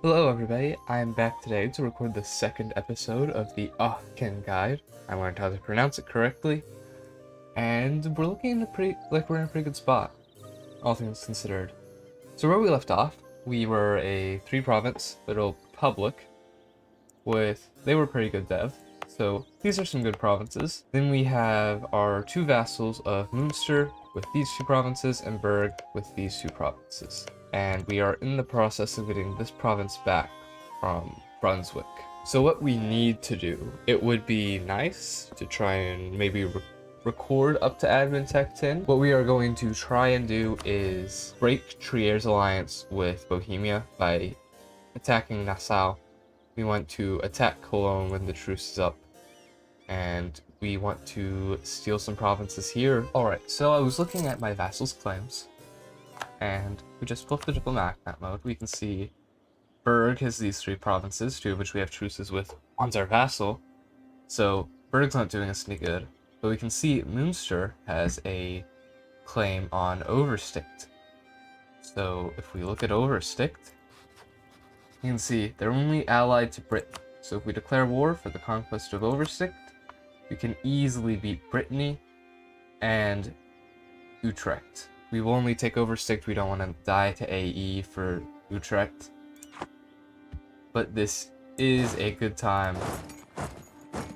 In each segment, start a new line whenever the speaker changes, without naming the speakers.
Hello everybody, I'm back today to record the second episode of the Aachen guide. I learned how to pronounce it correctly, and we're looking in we're in a pretty good spot, all things considered. So where we left off, we were a 3-province little republic they were pretty good dev, so these are some good provinces. Then we have our 2 vassals of Münster with these 2 provinces and Berg with these 2 provinces. And we are in the process of getting this province back from Brunswick. So what we need to do, it would be nice to try and maybe record up to Admin Tech 10. What we are going to try and do is break Trier's alliance with Bohemia by attacking Nassau. We want to attack Cologne when the truce is up, and we want to steal some provinces here. Alright, so I was looking at my vassals' claims, and we just flipped the diplomatic map mode. We can see Berg has these 3 provinces, 2 of which we have truces with. One's our vassal, so Berg's not doing us any good. But we can see Münster has a claim on Oversticht. So if we look at Oversticht, you can see they're only allied to Britain. So if we declare war for the conquest of Oversticht, we can easily beat Brittany and Utrecht. We will only take Oversticht, we don't want to die to AE for Utrecht. But this is a good time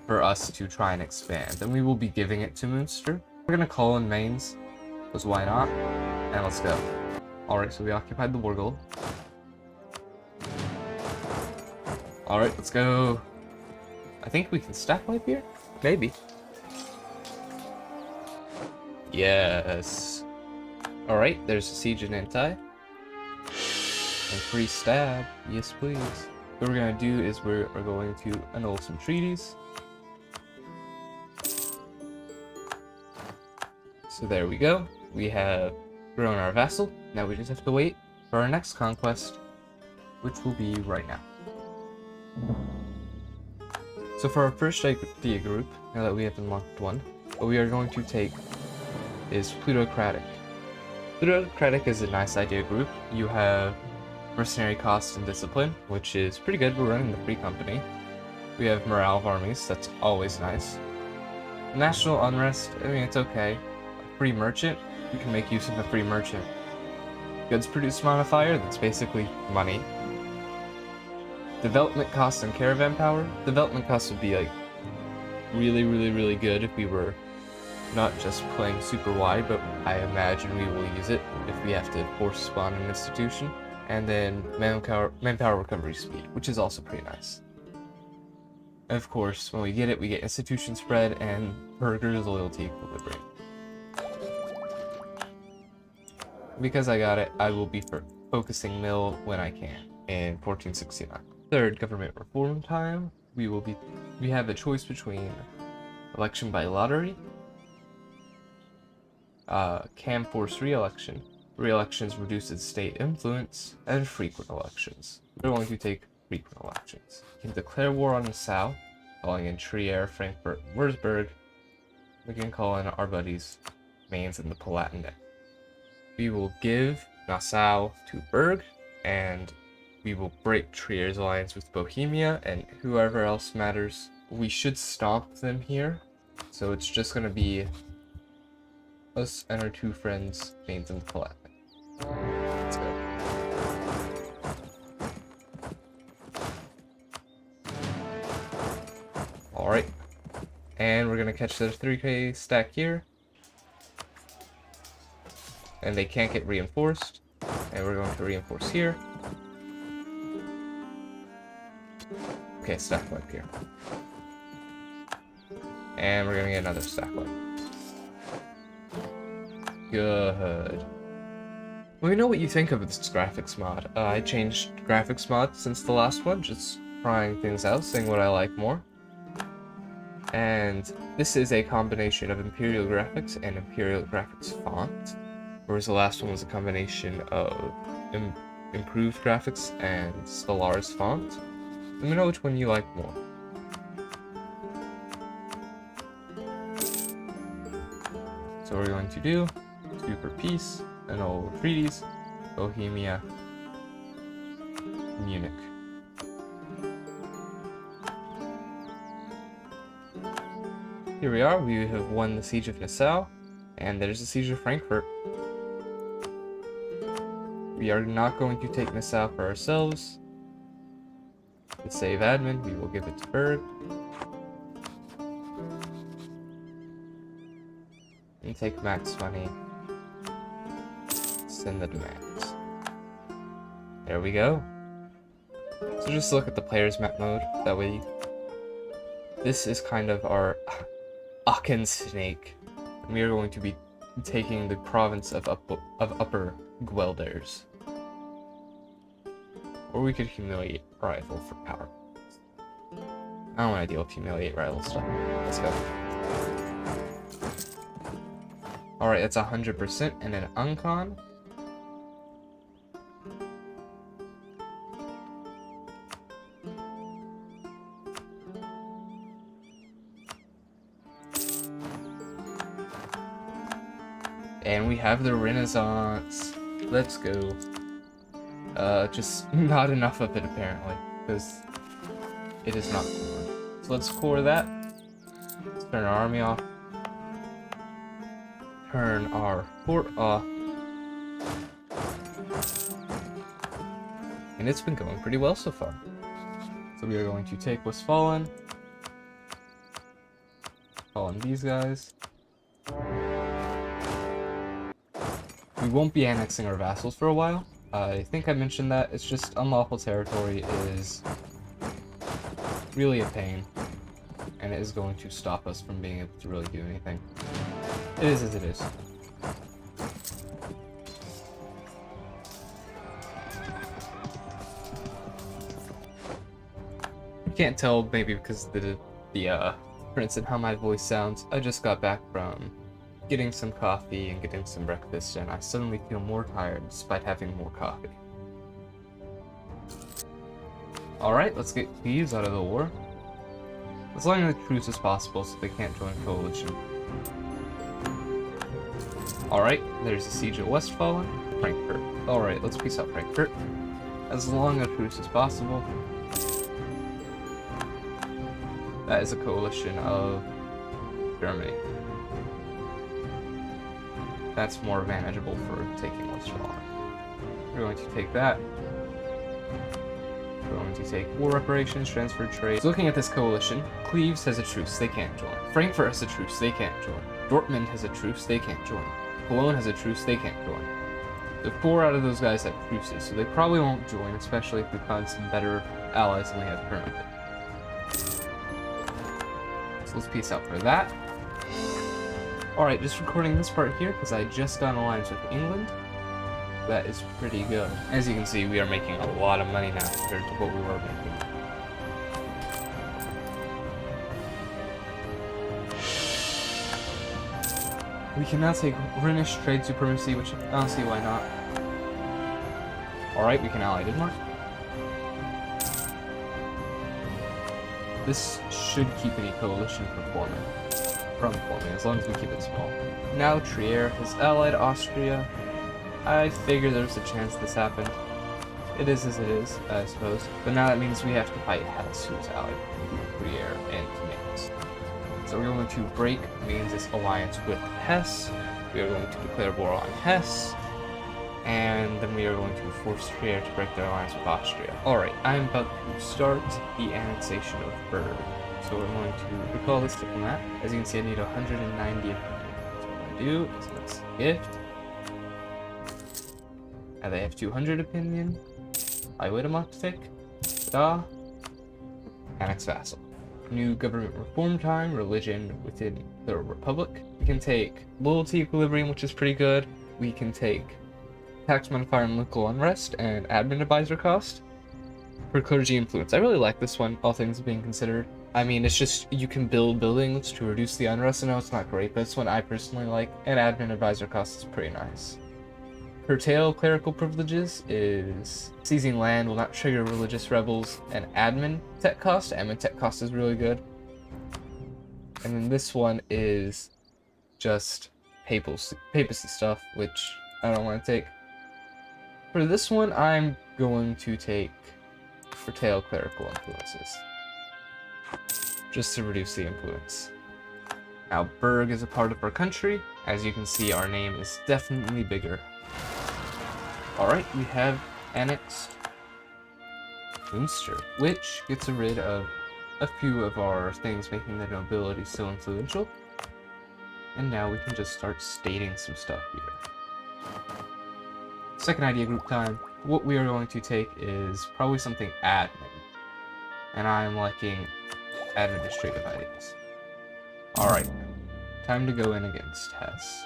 for us to try and expand, and we will be giving it to Münster. We're gonna call in Mainz, because why not? And let's go. Alright, so we occupied the Wurgel. Alright, let's go. I think we can stack wipe here? Maybe. Yes. Alright, there's a siege in Anti. And free stab. Yes, please. What we're going to do is we're going to annul some treaties. So there we go. We have grown our vassal. Now we just have to wait for our next conquest, which will be right now. So for our first idea group, now that we have unlocked one, what we are going to take is Plutocratic. Plutocratic is a nice idea group. You have mercenary cost and discipline, which is pretty good. We're running the free company. We have morale of armies, that's always nice. National unrest, I mean, it's okay. A free merchant, we can make use of a free merchant. Goods produced modifier, that's basically money. Development cost and caravan power. Development cost would be like really good if we were not just playing super wide, but I imagine we will use it if we have to force spawn an institution. And then manpower recovery speed, which is also pretty nice. And of course, when we get it, we get institution spread and Burger's loyalty equilibrium. Because I got it, I will be focusing mill when I can in 1469. Third, government reform time. We have a choice between election by lottery, cam force re-election. Re-elections reduces state influence, and frequent elections. We're going to take frequent elections. We can declare war on Nassau, calling in Trier, Frankfurt, Würzburg. We can call in our buddies Mainz and the Palatinate. We will give Nassau to Berg, and we will break Trier's alliance with Bohemia and whoever else matters. We should stomp them here, so it's just gonna be us and our 2 friends, Mainz and the Palatinate. Let's go. Alright. And we're gonna catch the 3k stack here. And they can't get reinforced. And we're going to reinforce here. Okay, stack wipe here. And we're gonna get another stack wipe. Good. Let me know what you think of this graphics mod. I changed graphics mod since the last one, just trying things out, seeing what I like more. And this is a combination of Imperial Graphics and Imperial Graphics font, whereas the last one was a combination of improved graphics and Stellaris font. Let me know which one you like more. So we're going to do Super Peace, annul treaties, Bohemia, Munich. here we are. We have won the Siege of Nassau, and there's the Siege of Frankfurt. We are not going to take Nassau for ourselves. To save admin, we will give it to Berg. And take Max money. Send the demands. There we go. So just look at the player's map mode. That way, this is kind of our Aachen snake. And we are going to be taking the province of Upper Guelders. Or we could humiliate rival for power. I don't want to deal with humiliate rival stuff. Let's go. Alright, that's 100% and an uncon. And we have the Renaissance. Let's go. Just not enough of it apparently, because it is not core. So let's core that. Let's turn our army off. Turn our fort off. And it's been going pretty well so far. So we are going to take Westphalia. Call in these guys. We won't be annexing our vassals for a while. I think I mentioned that. It's just unlawful territory is really a pain, and it is going to stop us from being able to really do anything. It is as it is. You can't tell, maybe because the difference in how my voice sounds. I just got back from getting some coffee and getting some breakfast, and I suddenly feel more tired despite having more coffee. Alright, let's get thieves out of the war. As long as the truce is possible so they can't join coalition. Alright, there's the siege of Westphalia, Frankfurt. Alright, let's peace out Frankfurt. As long as truce is possible. That is a coalition of Germany. That's more manageable for taking Westphalia. We're going to take that. We're going to take war reparations, transfer trade. So looking at this coalition, Cleves has a truce, they can't join. Frankfurt has a truce, they can't join. Dortmund has a truce, they can't join. Cologne has a truce, they can't join. So 4 out of those guys have truces, so they probably won't join, especially if we find some better allies than we have currently. So let's peace out for that. Alright, just recording this part here because I just got an alliance with England. That is pretty good. As you can see, we are making a lot of money now compared to what we were making. We can now take Rhenish trade supremacy, which I don't see why not. Alright, we can ally Denmark. This should keep any coalition from forming, as long as we keep it small. Now Trier has allied Austria. I figure there's a chance this happened. It is as it is, I suppose. But now that means we have to fight Hesse, who is allied Trier and Mainz. So we're going to break Mainz's alliance with Hesse. We are going to declare war on Hesse. And then we are going to force Trier to break their alliance with Austria. Alright, I'm about to start the annexation of Berg. So we're going to recall this diplomat. As you can see, I need 190 opinion. So what I do is let's gift. And they have 200 opinion. I wait a month to take. Ta-da. Annex vassal. New government reform time, religion within the republic. We can take loyalty equilibrium, which is pretty good. We can take tax modifier and local unrest and admin advisor cost. For clergy influence, I really like this one, all things being considered. I mean, it's just, you can build buildings to reduce the unrest. I know it's not great, but this one I personally like, and admin advisor cost is pretty nice. Curtail clerical privileges is seizing land will not trigger religious rebels, and admin tech cost. Admin tech cost is really good. And then this one is just papacy stuff, which I don't want to take. For this one, I'm going to take curtail clerical influences, just to reduce the influence. Now, Berg is a part of our country. As you can see, our name is definitely bigger. Alright, we have annexed Munster, which gets rid of a few of our things making the nobility so influential. And now we can just start stating some stuff here. Second idea group time. What we are going to take is probably something admin. And I'm liking administrative ideas. Alright, time to go in against Hesse.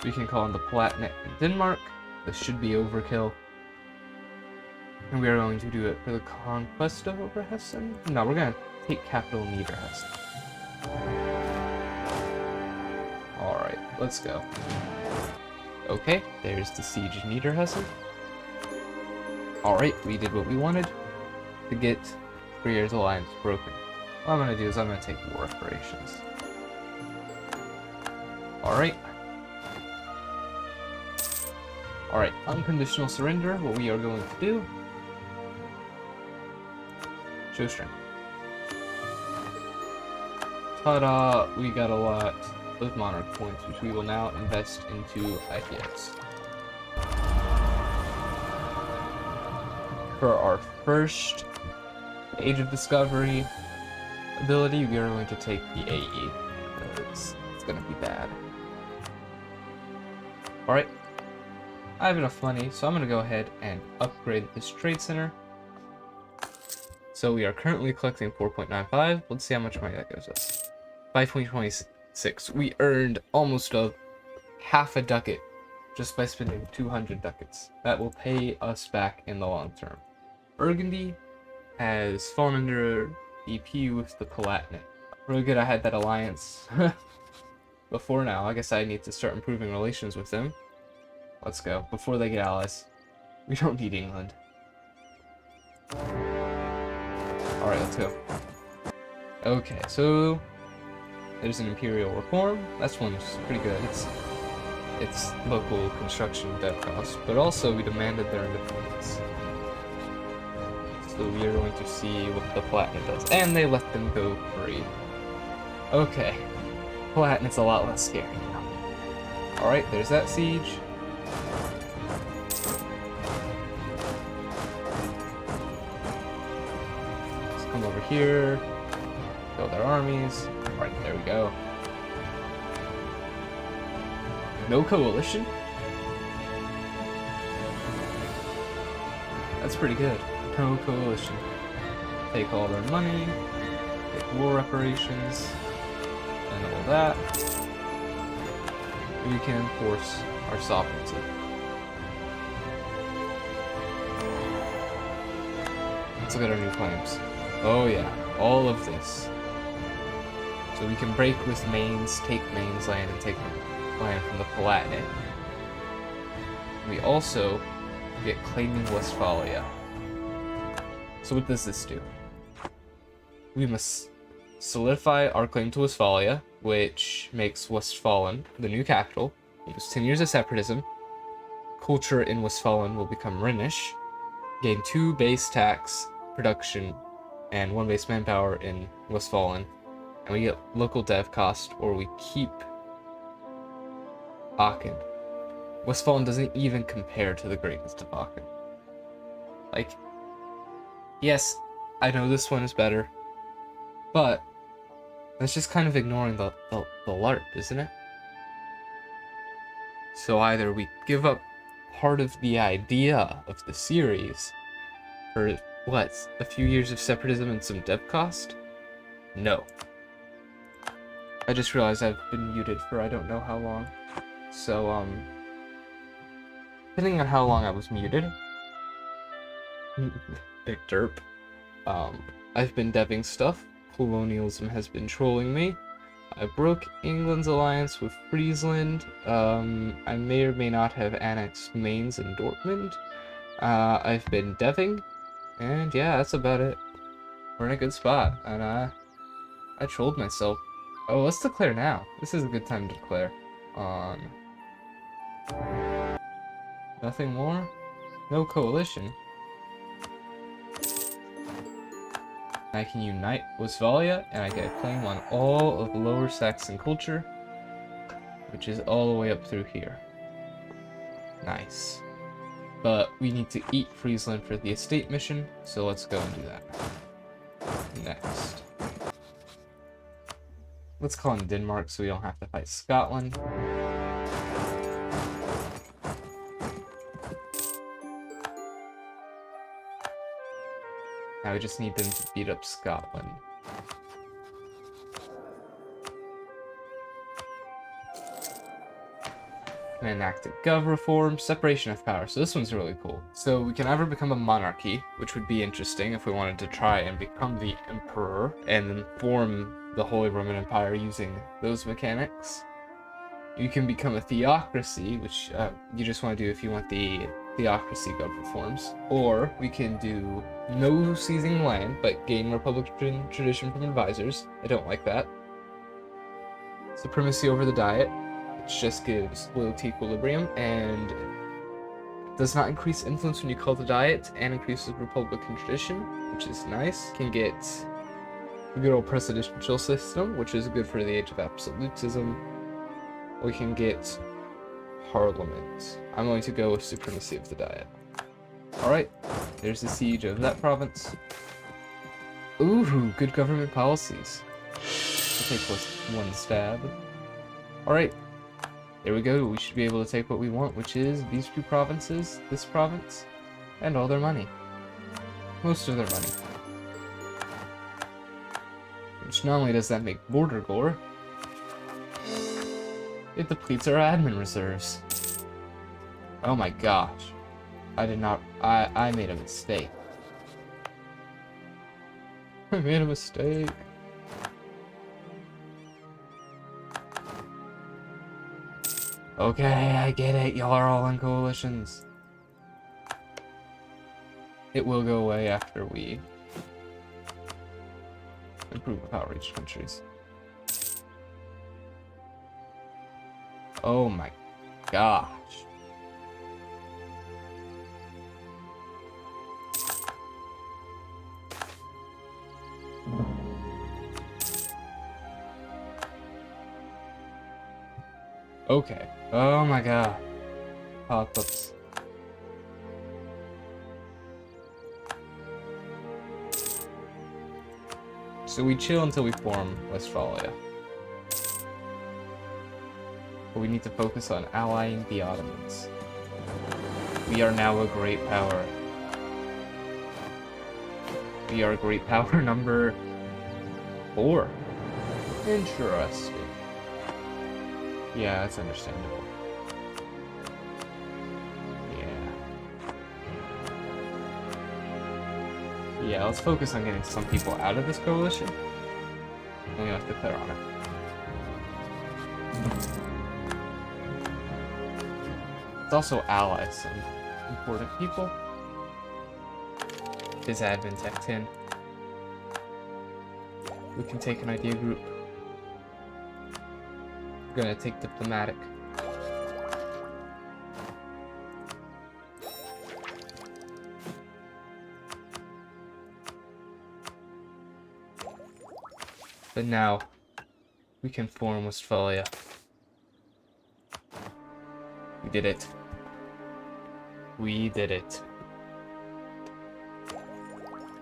We can call in the Palatinate in Denmark. This should be overkill. And we are going to do it for the conquest of Oberhessen? No, we're going to take capital Niederhessen. Alright, let's go. Okay, there's the siege of Niederhessen. Alright, we did what we wanted to get Freyr's alliance broken. What I'm going to do is I'm going to take war reparations. Alright. Alright, unconditional surrender. What we are going to do... show strength. Ta-da! We got a lot of monarch points, which we will now invest into ideas. For our first Age of Discovery ability, we are going to take the AE, because it's going to be bad. Alright, I have enough money, so I'm going to go ahead and upgrade this trade center. So we are currently collecting 4.95. Let's see how much money that gives us. 5.26. We earned almost half a ducat just by spending 200 ducats. That will pay us back in the long term. Burgundy has fallen under EP with the Palatinate. Really good I had that alliance before now. I guess I need to start improving relations with them. Let's go. Before they get allies. We don't need England. Alright, let's go. Okay, so there's an imperial reform. That's one's pretty good. It's local construction debt cost, but also we demanded their independence. So we are going to see what the Palatinate does. And they let them go free. Okay. Palatinate's a lot less scary now. Alright, there's that siege. Let's come over here. Build our armies. Alright, there we go. No coalition? That's pretty good. No coalition. Take all their money, take war reparations, and all that. We can enforce our sovereignty. Let's look at our new claims. Oh yeah, all of this. So we can break with Mainz, take Mainz land, and take land from the Palatinate. We also get claiming Westphalia. So what does this do? We must solidify our claim to Westphalia, which makes Westphalen the new capital. It was 10 years of separatism. Culture in Westphalen will become Rhenish. Gain 2 base tax production and 1 base manpower in Westphalen. And we get local dev cost, or we keep Aachen. Westphalen doesn't even compare to the greatness of Aachen. Like, yes, I know this one is better, but that's just kind of ignoring the LARP, isn't it? So either we give up part of the idea of the series for, what, a few years of separatism and some dev cost? No. I just realized I've been muted for I don't know how long. So, depending on how long I was muted, big derp, I've been deving stuff. Colonialism has been trolling me. I broke England's alliance with Friesland. I may or may not have annexed Mainz and Dortmund. I've been deving, and yeah, that's about it. We're in a good spot, and I trolled myself. Oh, let's declare now. This is a good time to declare. On nothing more? No coalition? I can unite Westphalia, and I get a claim on all of Lower Saxon culture, which is all the way up through here. Nice. But we need to eat Friesland for the estate mission, so let's go and do that. Next. Let's call in Denmark so we don't have to fight Scotland. Now we just need them to beat up Scotland. And enacted gov reform, separation of power. So this one's really cool. So we can either become a monarchy, which would be interesting if we wanted to try and become the emperor and then form the Holy Roman Empire using those mechanics. You can become a theocracy, which you just want to do if you want the theocracy gov reforms. Or we can do no seizing land, but gain Republican tradition from advisors. I don't like that. Supremacy over the diet, which just gives loyalty equilibrium and does not increase influence when you call the diet, and increases Republican tradition, which is nice. Can get a good old presidential system, which is good for the age of absolutism. We can get parliament. I'm going to go with supremacy of the diet. Alright, there's the siege of that province. Ooh, good government policies. I'll take one stab. Alright, there we go. We should be able to take what we want, which is these two provinces, this province, and all their money. Most of their money. Which not only does that make border gore, it depletes our admin reserves. Oh my gosh. I made a mistake. I made a mistake. Okay, I get it. Y'all are all in coalitions. It will go away after we improve with outreach countries. Oh my gosh. Okay. Oh my god. Pop-ups. So we chill until we form Westphalia. But we need to focus on allying the Ottomans. We are now a great power. We are great power number 4. Interesting. Yeah, that's understandable. Yeah, let's focus on getting some people out of this coalition. And we have to declare on it. Let's also ally some important people. Is Advent Tech 10. We can take an idea group. We're gonna take diplomatic. But now, we can form Westphalia. We did it. We did it.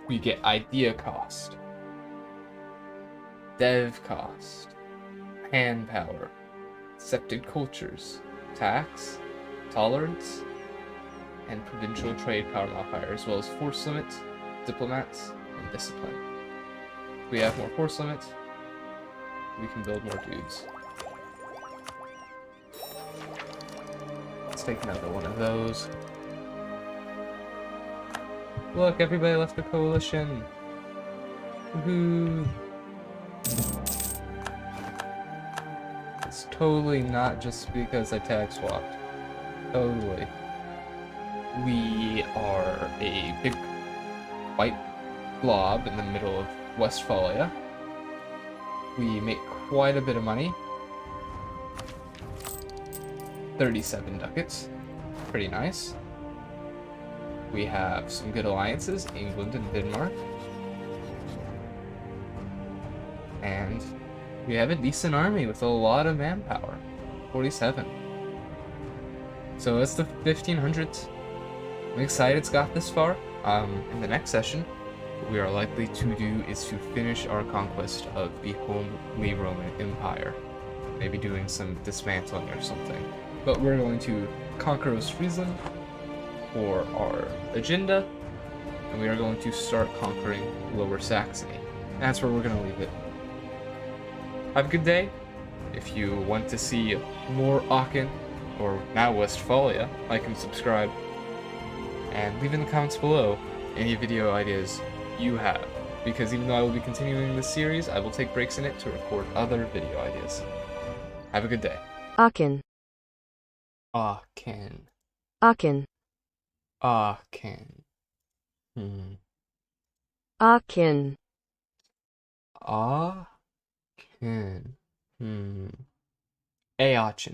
We get idea cost, dev cost, hand power, accepted cultures, tax, tolerance, and provincial trade power modifier, as well as force limit, diplomats, and discipline. If we have more force limit, we can build more dudes. Let's take another one of those. Look, everybody left the coalition. Woohoo! It's totally not just because I tag swapped. Totally. We are a big white blob in the middle of Westphalia. We make quite a bit of money. 37 ducats. Pretty nice. We have some good alliances, England and Denmark. And we have a decent army with a lot of manpower. 47. So it's the 1500s. I'm excited it's got this far. In the next session, what we are likely to do is to finish our conquest of the Holy Roman Empire. Maybe doing some dismantling or something. But we're going to conquer Ostfriesland for our agenda, and we are going to start conquering Lower Saxony. And that's where we're going to leave it. Have a good day. If you want to see more Aachen, or now Westphalia, like and subscribe. And leave in the comments below any video ideas you have, because even though I will be continuing this series, I will take breaks in it to record other video ideas. Have a good day.
Aachen.
Aachen.
Aachen.
Aachen.
Aachen.
Aachen. Aachen.